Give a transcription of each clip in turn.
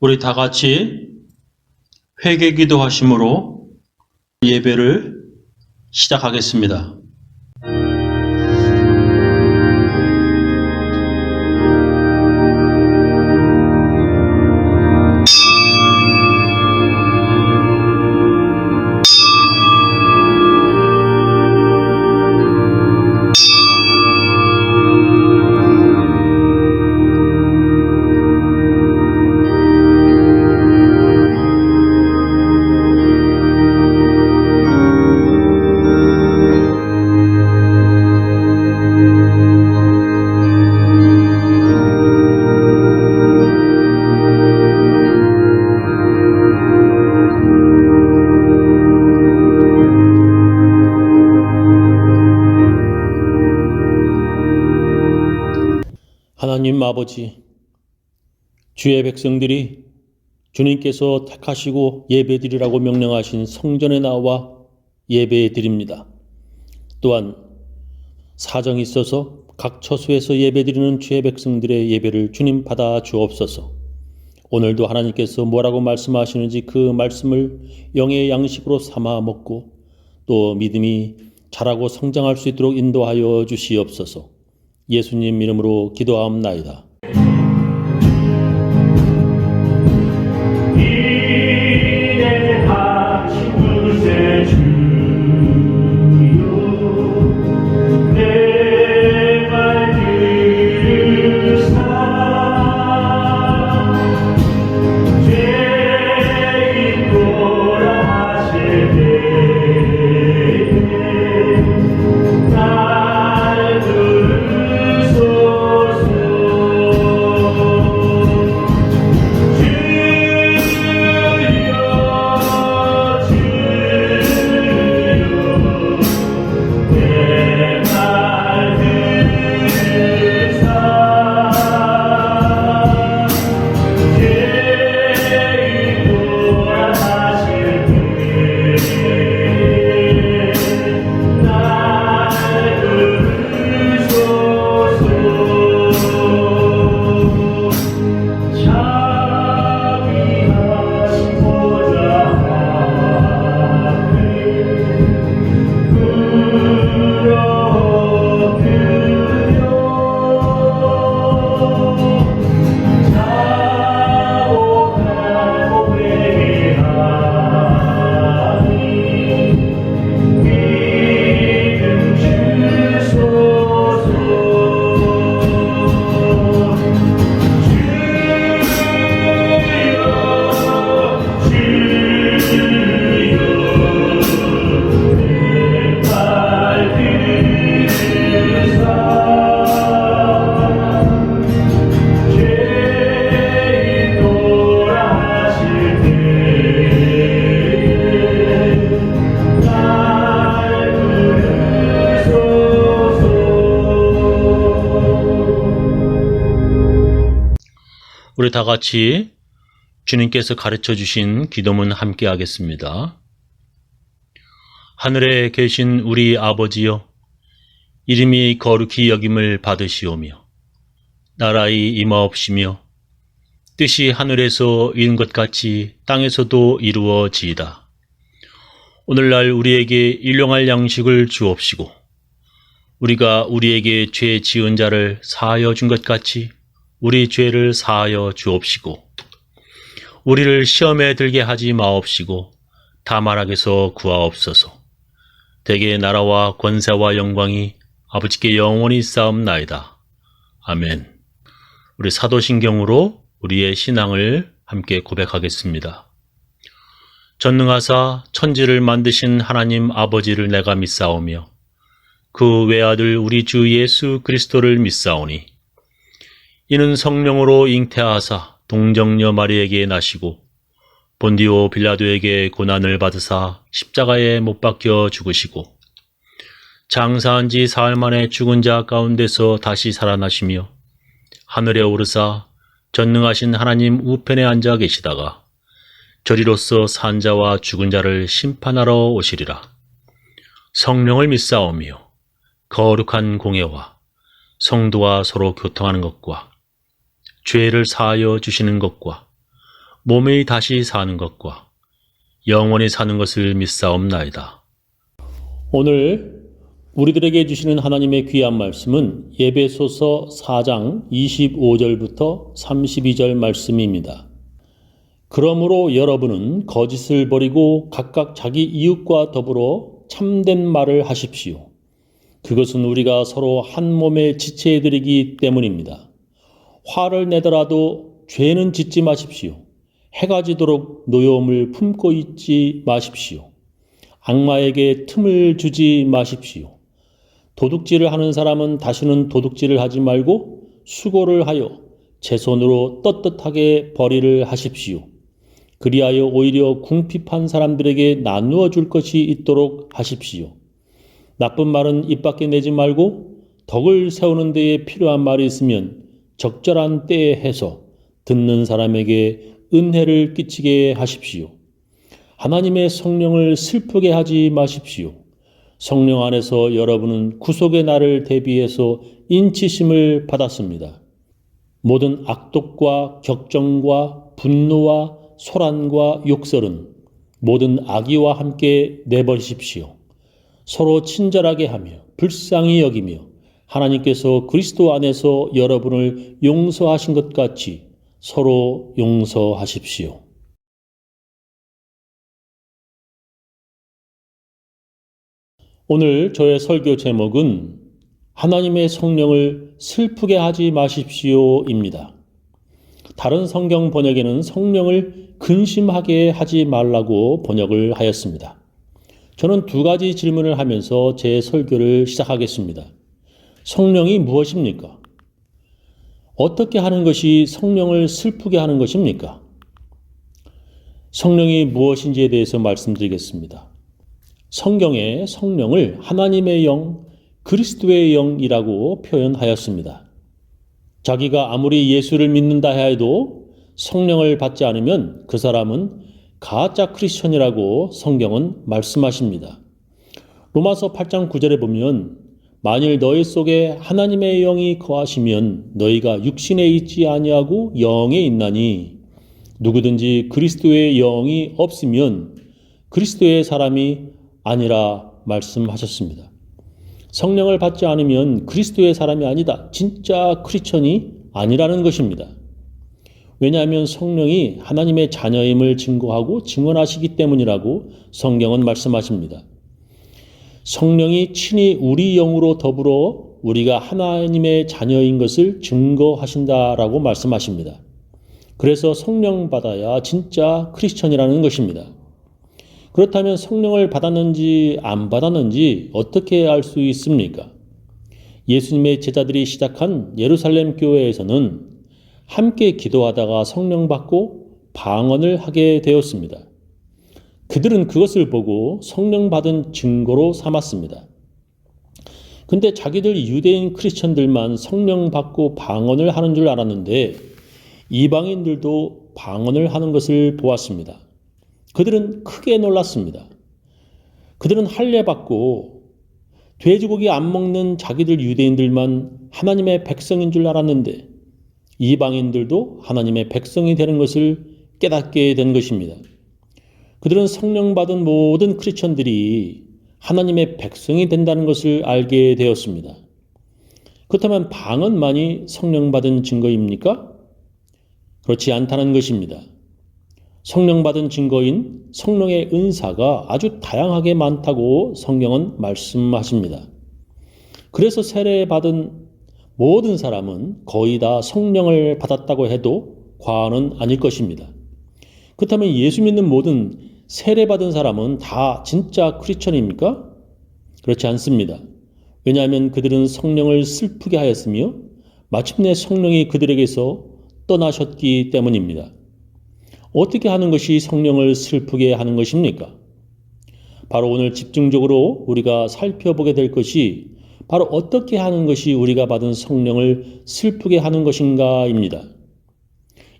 우리 다 같이 회개 기도하심으로 예배를 시작하겠습니다. 하나님 아버지, 주의 백성들이 주님께서 택하시고 예배드리라고 명령하신 성전에 나와 예배드립니다. 또한 사정이 있어서 각 처소에서 예배드리는 주의 백성들의 예배를 주님 받아 주옵소서. 오늘도 하나님께서 뭐라고 말씀하시는지 그 말씀을 영의 양식으로 삼아 먹고 또 믿음이 자라고 성장할 수 있도록 인도하여 주시옵소서. 예수님 이름으로 기도하옵나이다. 우리 다 같이 주님께서 가르쳐 주신 기도문 함께 하겠습니다. 하늘에 계신 우리 아버지여, 이름이 거룩히 여김을 받으시오며 나라의 임하옵시며 뜻이 하늘에서 이룬 것 같이 땅에서도 이루어지이다. 오늘날 우리에게 일용할 양식을 주옵시고 우리가 우리에게 죄 지은 자를 사하여 준 것 같이 우리 죄를 사하여 주옵시고 우리를 시험에 들게 하지 마옵시고 다만 악에서 구하옵소서. 대개 나라와 권세와 영광이 아버지께 영원히 쌓옵나이다. 아멘. 우리 사도신경으로 우리의 신앙을 함께 고백하겠습니다. 전능하사 천지를 만드신 하나님 아버지를 내가 믿사오며 그 외아들 우리 주 예수 그리스도를 믿사오니 이는 성령으로 잉태하사 동정녀 마리에게 나시고 본디오 빌라도에게 고난을 받으사 십자가에 못 박혀 죽으시고 장사한 지 사흘 만에 죽은 자 가운데서 다시 살아나시며 하늘에 오르사 전능하신 하나님 우편에 앉아 계시다가 저리로서 산 자와 죽은 자를 심판하러 오시리라. 성령을 믿사오며 거룩한 공예와 성도와 서로 교통하는 것과 죄를 사하여 주시는 것과 몸이 다시 사는 것과 영원히 사는 것을 믿사옵나이다. 오늘 우리들에게 주시는 하나님의 귀한 말씀은 에베소서 4장 25절부터 32절 말씀입니다. 그러므로 여러분은 거짓을 버리고 각각 자기 이웃과 더불어 참된 말을 하십시오. 그것은 우리가 서로 한 몸의 지체들이기 때문입니다. 화를 내더라도 죄는 짓지 마십시오. 해가 지도록 노여움을 품고 있지 마십시오. 악마에게 틈을 주지 마십시오. 도둑질을 하는 사람은 다시는 도둑질을 하지 말고 수고를 하여 제 손으로 떳떳하게 벌이를 하십시오. 그리하여 오히려 궁핍한 사람들에게 나누어 줄 것이 있도록 하십시오. 나쁜 말은 입 밖에 내지 말고 덕을 세우는 데에 필요한 말이 있으면 적절한 때에 해서 듣는 사람에게 은혜를 끼치게 하십시오. 하나님의 성령을 슬프게 하지 마십시오. 성령 안에서 여러분은 구속의 날을 대비해서 인치심을 받았습니다. 모든 악독과 격정과 분노와 소란과 욕설은 모든 악의와 함께 내버리십시오. 서로 친절하게 하며 불쌍히 여기며 하나님께서 그리스도 안에서 여러분을 용서하신 것 같이 서로 용서하십시오. 오늘 저의 설교 제목은 하나님의 성령을 슬프게 하지 마십시오입니다. 다른 성경 번역에는 성령을 근심하게 하지 말라고 번역을 하였습니다. 저는 두 가지 질문을 하면서 제 설교를 시작하겠습니다. 성령이 무엇입니까? 어떻게 하는 것이 성령을 슬프게 하는 것입니까? 성령이 무엇인지에 대해서 말씀드리겠습니다. 성경에 성령을 하나님의 영, 그리스도의 영이라고 표현하였습니다. 자기가 아무리 예수를 믿는다 해도 성령을 받지 않으면 그 사람은 가짜 크리스천이라고 성경은 말씀하십니다. 로마서 8장 9절에 보면 만일 너희 속에 하나님의 영이 거하시면 너희가 육신에 있지 아니하고 영에 있나니 누구든지 그리스도의 영이 없으면 그리스도의 사람이 아니라 말씀하셨습니다. 성령을 받지 않으면 그리스도의 사람이 아니다. 진짜 크리스천이 아니라는 것입니다. 왜냐하면 성령이 하나님의 자녀임을 증거하고 증언하시기 때문이라고 성경은 말씀하십니다. 성령이 친히 우리 영으로 더불어 우리가 하나님의 자녀인 것을 증거하신다라고 말씀하십니다. 그래서 성령 받아야 진짜 크리스천이라는 것입니다. 그렇다면 성령을 받았는지 안 받았는지 어떻게 알 수 있습니까? 예수님의 제자들이 시작한 예루살렘 교회에서는 함께 기도하다가 성령 받고 방언을 하게 되었습니다. 그들은 그것을 보고 성령 받은 증거로 삼았습니다. 근데 자기들 유대인 크리스천들만 성령 받고 방언을 하는 줄 알았는데 이방인들도 방언을 하는 것을 보았습니다. 그들은 크게 놀랐습니다. 그들은 할례 받고 돼지고기 안 먹는 자기들 유대인들만 하나님의 백성인 줄 알았는데 이방인들도 하나님의 백성이 되는 것을 깨닫게 된 것입니다. 그들은 성령 받은 모든 크리스천들이 하나님의 백성이 된다는 것을 알게 되었습니다. 그렇다면 방언만이 성령 받은 증거입니까? 그렇지 않다는 것입니다. 성령 받은 증거인 성령의 은사가 아주 다양하게 많다고 성경은 말씀하십니다. 그래서 세례 받은 모든 사람은 거의 다 성령을 받았다고 해도 과언은 아닐 것입니다. 그렇다면 예수 믿는 모든 세례 받은 사람은 다 진짜 크리스천입니까? 그렇지 않습니다. 왜냐하면 그들은 성령을 슬프게 하였으며 마침내 성령이 그들에게서 떠나셨기 때문입니다. 어떻게 하는 것이 성령을 슬프게 하는 것입니까? 바로 오늘 집중적으로 우리가 살펴보게 될 것이 바로 어떻게 하는 것이 우리가 받은 성령을 슬프게 하는 것인가입니다.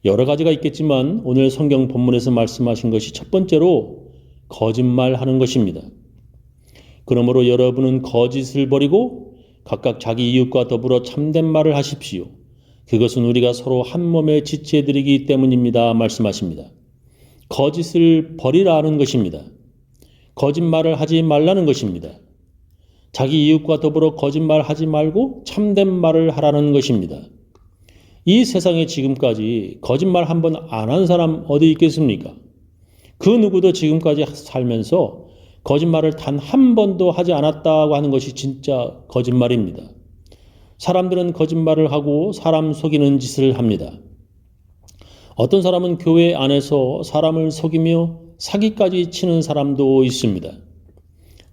여러 가지가 있겠지만 오늘 성경 본문에서 말씀하신 것이 첫 번째로 거짓말하는 것입니다. 그러므로 여러분은 거짓을 버리고 각각 자기 이웃과 더불어 참된 말을 하십시오. 그것은 우리가 서로 한 몸의 지체들이기 때문입니다. 말씀하십니다. 거짓을 버리라는 것입니다. 거짓말을 하지 말라는 것입니다. 자기 이웃과 더불어 거짓말하지 말고 참된 말을 하라는 것입니다. 이 세상에 지금까지 거짓말 한 번 안 한 사람 어디 있겠습니까? 그 누구도 지금까지 살면서 거짓말을 단 한 번도 하지 않았다고 하는 것이 진짜 거짓말입니다. 사람들은 거짓말을 하고 사람 속이는 짓을 합니다. 어떤 사람은 교회 안에서 사람을 속이며 사기까지 치는 사람도 있습니다.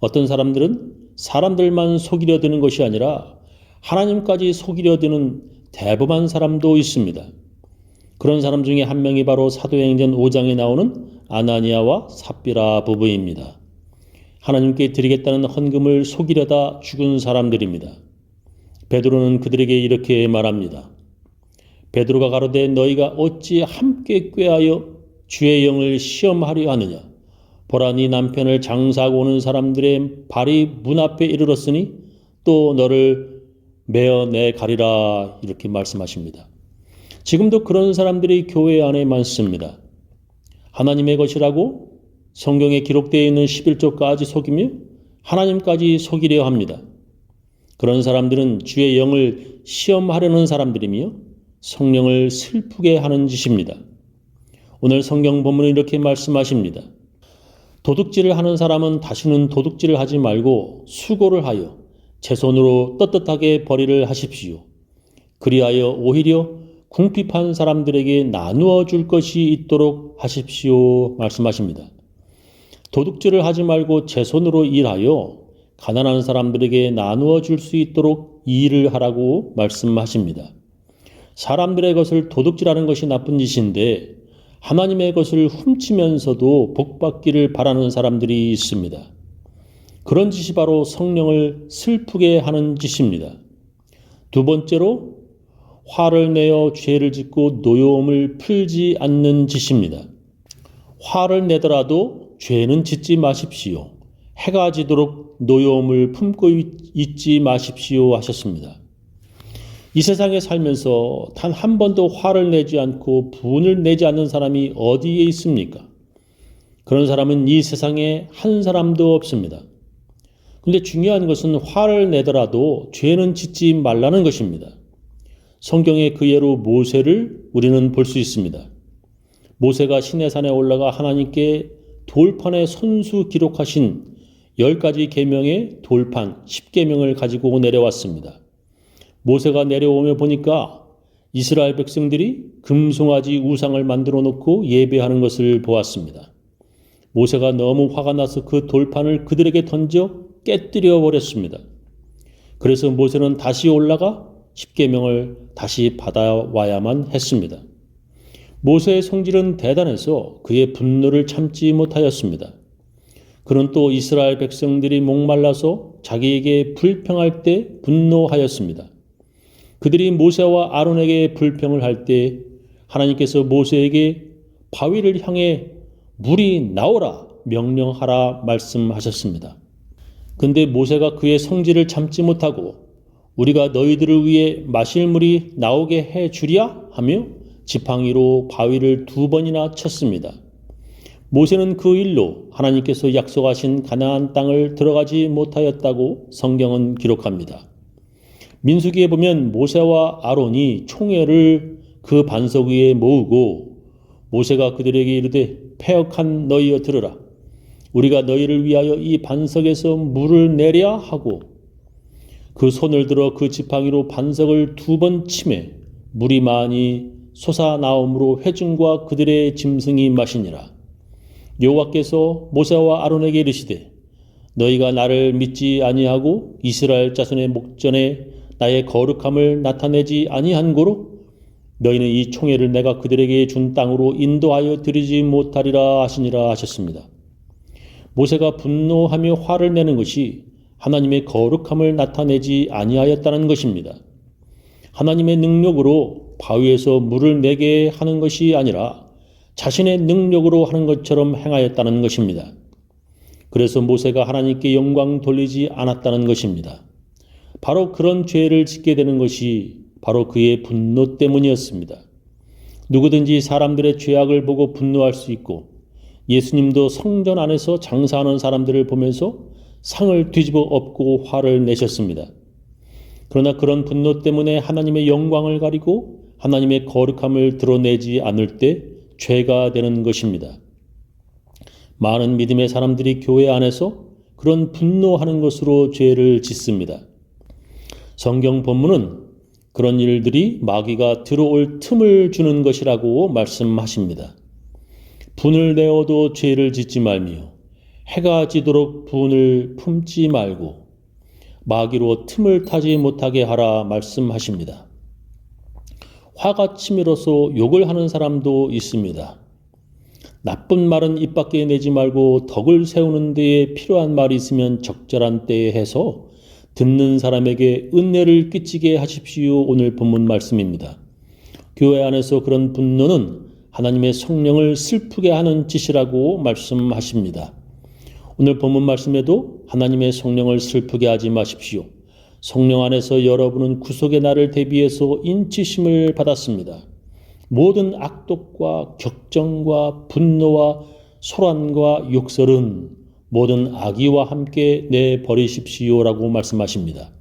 어떤 사람들은 사람들만 속이려 드는 것이 아니라 하나님까지 속이려 드는 대범한 사람도 있습니다. 그런 사람 중에 한 명이 바로 사도행전 5장에 나오는 아나니아와 삽비라 부부입니다. 하나님께 드리겠다는 헌금을 속이려다 죽은 사람들입니다. 베드로는 그들에게 이렇게 말합니다. 베드로가 가로되 너희가 어찌 함께 꾀하여 주의 영을 시험하려 하느냐. 보라 네 남편을 장사하고 오는 사람들의 발이 문 앞에 이르렀으니 또 너를 메어 내가리라 이렇게 말씀하십니다. 지금도 그런 사람들이 교회 안에 많습니다. 하나님의 것이라고 성경에 기록되어 있는 11조까지 속이며 하나님까지 속이려 합니다. 그런 사람들은 주의 영을 시험하려는 사람들이며 성령을 슬프게 하는 짓입니다. 오늘 성경 본문은 이렇게 말씀하십니다. 도둑질을 하는 사람은 다시는 도둑질을 하지 말고 수고를 하여 제 손으로 떳떳하게 벌이를 하십시오. 그리하여 오히려 궁핍한 사람들에게 나누어 줄 것이 있도록 하십시오. 말씀하십니다. 도둑질을 하지 말고 제 손으로 일하여 가난한 사람들에게 나누어 줄 수 있도록 일을 하라고 말씀하십니다. 사람들의 것을 도둑질하는 것이 나쁜 짓인데 하나님의 것을 훔치면서도 복받기를 바라는 사람들이 있습니다. 그런 짓이 바로 성령을 슬프게 하는 짓입니다. 두 번째로 화를 내어 죄를 짓고 노여움을 풀지 않는 짓입니다. 화를 내더라도 죄는 짓지 마십시오. 해가 지도록 노여움을 품고 있지 마십시오 하셨습니다. 이 세상에 살면서 단 한 번도 화를 내지 않고 분을 내지 않는 사람이 어디에 있습니까? 그런 사람은 이 세상에 한 사람도 없습니다. 근데 중요한 것은 화를 내더라도 죄는 짓지 말라는 것입니다. 성경의 그 예로 모세를 우리는 볼 수 있습니다. 모세가 시내산에 올라가 하나님께 돌판에 손수 기록하신 10가지 계명의 돌판 10계명을 가지고 내려왔습니다. 모세가 내려오며 보니까 이스라엘 백성들이 금송아지 우상을 만들어 놓고 예배하는 것을 보았습니다. 모세가 너무 화가 나서 그 돌판을 그들에게 던져 깨뜨려 버렸습니다. 그래서 모세는 다시 올라가 10계명을 다시 받아와야만 했습니다. 모세의 성질은 대단해서 그의 분노를 참지 못하였습니다. 그는 또 이스라엘 백성들이 목말라서 자기에게 불평할 때 분노하였습니다. 그들이 모세와 아론에게 불평을 할 때 하나님께서 모세에게 바위를 향해 물이 나오라 명령하라 말씀하셨습니다. 근데 모세가 그의 성질을 참지 못하고 우리가 너희들을 위해 마실 물이 나오게 해 주랴 하며 지팡이로 바위를 2번이나 쳤습니다. 모세는 그 일로 하나님께서 약속하신 가나안 땅을 들어가지 못하였다고 성경은 기록합니다. 민수기에 보면 모세와 아론이 총회를 그 반석 위에 모으고 모세가 그들에게 이르되 패역한 너희여 들으라. 우리가 너희를 위하여 이 반석에서 물을 내랴 하고 그 손을 들어 그 지팡이로 반석을 2번 치매 물이 많이 솟아나옴으로 회중과 그들의 짐승이 마시니라. 여호와께서 모세와 아론에게 이르시되 너희가 나를 믿지 아니하고 이스라엘 자손의 목전에 나의 거룩함을 나타내지 아니한 고로 너희는 이 총회를 내가 그들에게 준 땅으로 인도하여 드리지 못하리라 하시니라 하셨습니다. 모세가 분노하며 화를 내는 것이 하나님의 거룩함을 나타내지 아니하였다는 것입니다. 하나님의 능력으로 바위에서 물을 내게 하는 것이 아니라 자신의 능력으로 하는 것처럼 행하였다는 것입니다. 그래서 모세가 하나님께 영광 돌리지 않았다는 것입니다. 바로 그런 죄를 짓게 되는 것이 바로 그의 분노 때문이었습니다. 누구든지 사람들의 죄악을 보고 분노할 수 있고 예수님도 성전 안에서 장사하는 사람들을 보면서 상을 뒤집어 엎고 화를 내셨습니다. 그러나 그런 분노 때문에 하나님의 영광을 가리고 하나님의 거룩함을 드러내지 않을 때 죄가 되는 것입니다. 많은 믿음의 사람들이 교회 안에서 그런 분노하는 것으로 죄를 짓습니다. 성경 본문은 그런 일들이 마귀가 들어올 틈을 주는 것이라고 말씀하십니다. 분을 내어도 죄를 짓지 말며 해가 지도록 분을 품지 말고 마귀로 틈을 타지 못하게 하라 말씀하십니다. 화가 치밀어서 욕을 하는 사람도 있습니다. 나쁜 말은 입 밖에 내지 말고 덕을 세우는 데에 필요한 말이 있으면 적절한 때에 해서 듣는 사람에게 은혜를 끼치게 하십시오. 오늘 본문 말씀입니다. 교회 안에서 그런 분노는 하나님의 성령을 슬프게 하는 짓이라고 말씀하십니다. 오늘 본문 말씀에도 하나님의 성령을 슬프게 하지 마십시오. 성령 안에서 여러분은 구속의 날을 대비해서 인치심을 받았습니다. 모든 악독과 격정과 분노와 소란과 욕설은 모든 악의와 함께 내버리십시오라고 말씀하십니다.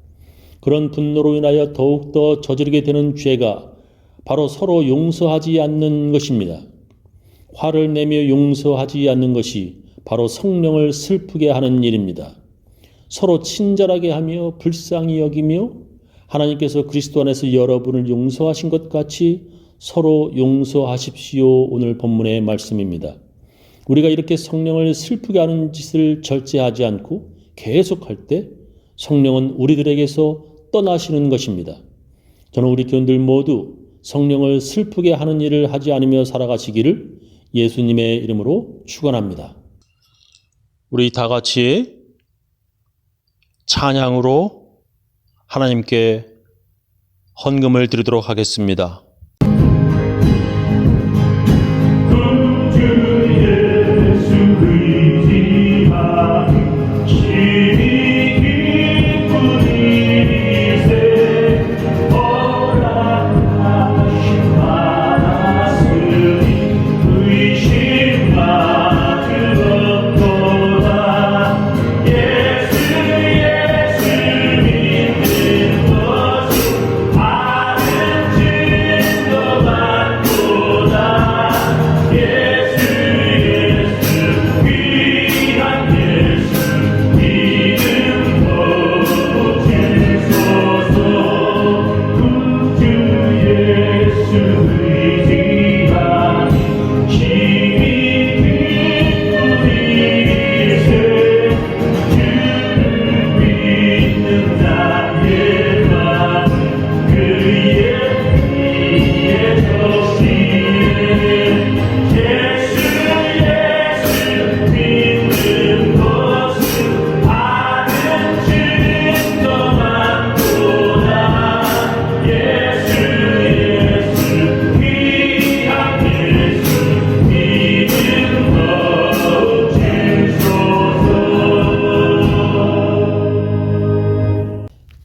그런 분노로 인하여 더욱더 저지르게 되는 죄가 바로 서로 용서하지 않는 것입니다. 화를 내며 용서하지 않는 것이 바로 성령을 슬프게 하는 일입니다. 서로 친절하게 하며 불쌍히 여기며 하나님께서 그리스도 안에서 여러분을 용서하신 것 같이 서로 용서하십시오. 오늘 본문의 말씀입니다. 우리가 이렇게 성령을 슬프게 하는 짓을 절제하지 않고 계속할 때 성령은 우리들에게서 떠나시는 것입니다. 저는 우리 교인들 모두 성령을 슬프게 하는 일을 하지 않으며 살아가시기를 예수님의 이름으로 축원합니다. 우리 다 같이 찬양으로 하나님께 헌금을 드리도록 하겠습니다.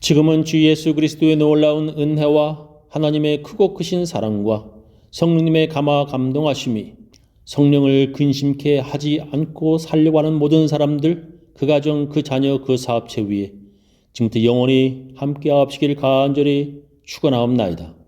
지금은 주 예수 그리스도의 놀라운 은혜와 하나님의 크고 크신 사랑과 성령님의 감화 감동하심이 성령을 근심케 하지 않고 살려고 하는 모든 사람들, 그 가정, 그 자녀, 그 사업체 위에 지금부터 영원히 함께하옵시길 간절히 축원하옵나이다.